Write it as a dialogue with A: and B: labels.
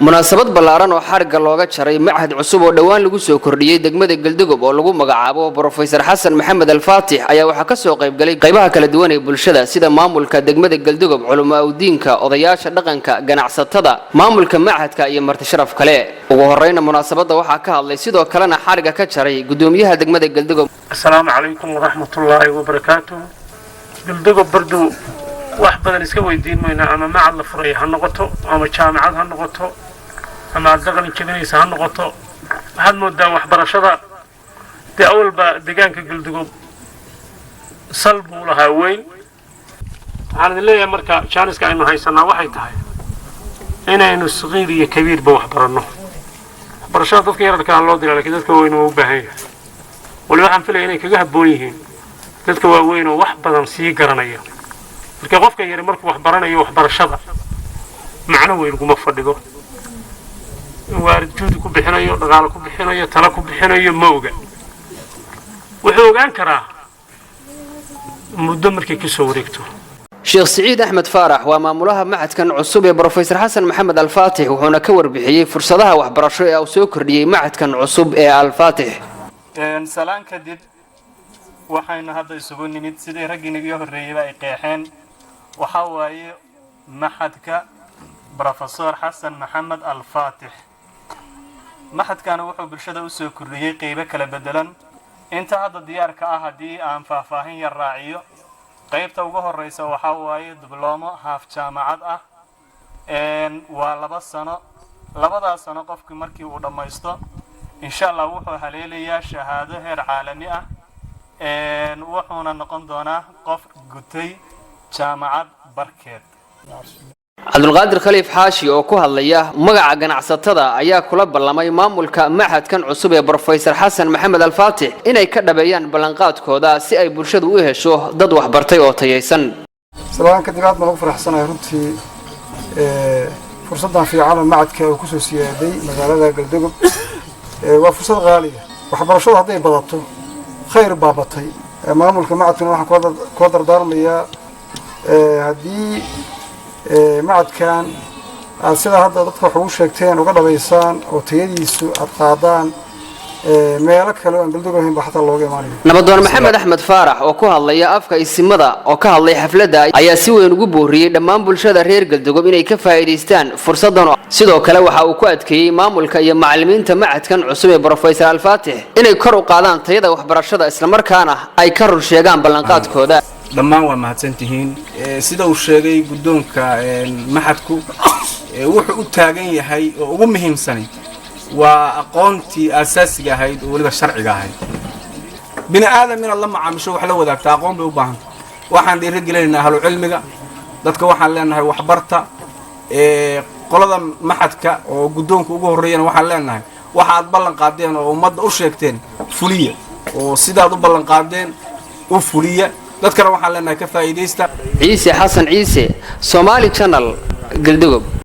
A: munaasabad ballaaran oo xariga looga jaray machad cusub oo dhawaan lagu soo kordhiyay degmada Galdogob oo lagu magacaabo Professor Xasan Maxamed Al-Faatix ayaa waxa ka soo qayb galay qaybaha kala duwan ee bulshada sida maamulka degmada Galdogob, culumaa u diinka, odayaasha dhaqanka, ganacsatada, maamulka machadka iyo marti sharaf kale. ugu horreeyna munaasabada waxa ka hadlay sidoo kalena xariga ka jaray gudoomiyaha degmada Galdogob.
B: Assalaamu calaykum wa rahmatullaahi wa barakaatuh. Galdogob bardu wax badan iska weydiin mayna ama machad la furay ha noqoto ama jaamacad ha noqoto ama daqan jabinaysa ha noqoto waxaad moodaa waxbarashada dee awalba deegaanka Galdogob sal buu lahaa weyn. waxaan idin leeyahay marka jaaniska aynu haysanaa waxay tahay inaynu saqiir iyo kabiirba wax baranno. waxbarashada dadka yararka loo diraa laakiin dadka weyn waa u baahan yahay. wali waxaan filayaa inay kaga habboon yihiin dadka waaweyn oo wax badan sii garanaya. marka qofka yar markuu wax baranayo waxbarashada macno weyn kuma fadhido. وارد ku bixinayo dhaqaale ku bixinayo tala ku bixinayo ma oga wuxuu ogaan karaa muddo markay ka soo wareegto.
A: Sheikh Saciid Ahmed Faarax waa maamulaha machadkan cusub ee Professor Xasan Maxamed Al-Faatix wuxuuna ka warbixiyay fursadaha waxbarasho ee uu soo kordhiyay machadkan cusub ee Al-Faatix.
C: salaan kadib waxayna hadda isugu nimid sidii raggiinii horeeyay ay qeexeen waxa waaye machadka Professor Xasan Maxamed Al-Faatix. maxadkan wuxuu bulshada u soo kordhiyay qaybo kala bedelan inta hadda diyaar ka ah hadii aan faahfaahin yar raaciyo. qaybta ugu horeysa waxa waaye diblomo haaf jaamacad ah waa 2 sano. labadaas sano qofkii markii uu dhameysto insha Allah wuxuu haleelayaa shahaado heer caalami ah wuxuuna noqon doonaa qof gutay jaamacad barkeed.
A: Cabdulqaadir Khaliif Xaashi oo ku hadlaya magaca ganacsatada ayaa kula ballamay maamulka machadkan cusub ee Professor Xasan Maxamed Al-Faatix inay ka dhabeeyaan ballanqaadkooda si ay bulshadu u hesho dad wax bartay oo tayaysan.
D: Salaan kadib aad baan ugu faraxsanahay runtii fursadan fiican oo machadka uu ku soo siyaaday magaalada Galdogob waa fursad qaali ah. waxbarashada haday badato khayr baabatay. maamulka machadkuna waxaan ku dardaarmayaa hadii machadkan sida hadda dadka wax ugu sheegteen uga dhabeysaan oo tayadiisu aad qaadaan meelo kale oo Galdogob ahayn baxta looga imaanayo.
A: Nabadoon Maxamed Axmed Faarax oo ku hadlaya afka isimada oo ka hadlay xafladda ayaa si weyn ugu booriyay dhammaan bulshada reer Galdogob inay ka faa'iideystaan fursadan. sidoo kale waxa uu ku adkeeyay maamulka iyo macallimiinta machadkan cusub ee Professor Al-Faatix inay kor u qaadaan tayada waxbarashada isla markaana ay ka run sheegaan ballanqaadkooda.
E: dhammaan waa mahadsantihiin. sida uu sheegay gudoonka machadku wuxuu u taagan yahay oo ugu muhiimsan waa aqoontii asaasiga ahayd oo waliba sharciga ahayd. bini aadam in Allah macaamisho wax la wadaagta aqoon bay u baahan. waxaan dhiirigelinaynaa ahlu cilmiga dadka waxaan leenahay waxbarta qolada machadka oo gudoonka ugu horeeyana waxaan leenahay waxaad ballan qaadeen oo ummadda u sheegteen fuliya oo sidaad u ballan qaadeen u fuliya. dadkana waxaan leenahay ka faa'iideysta.
A: Ciise Xasan Ciise, Somali Channel, Galdogob.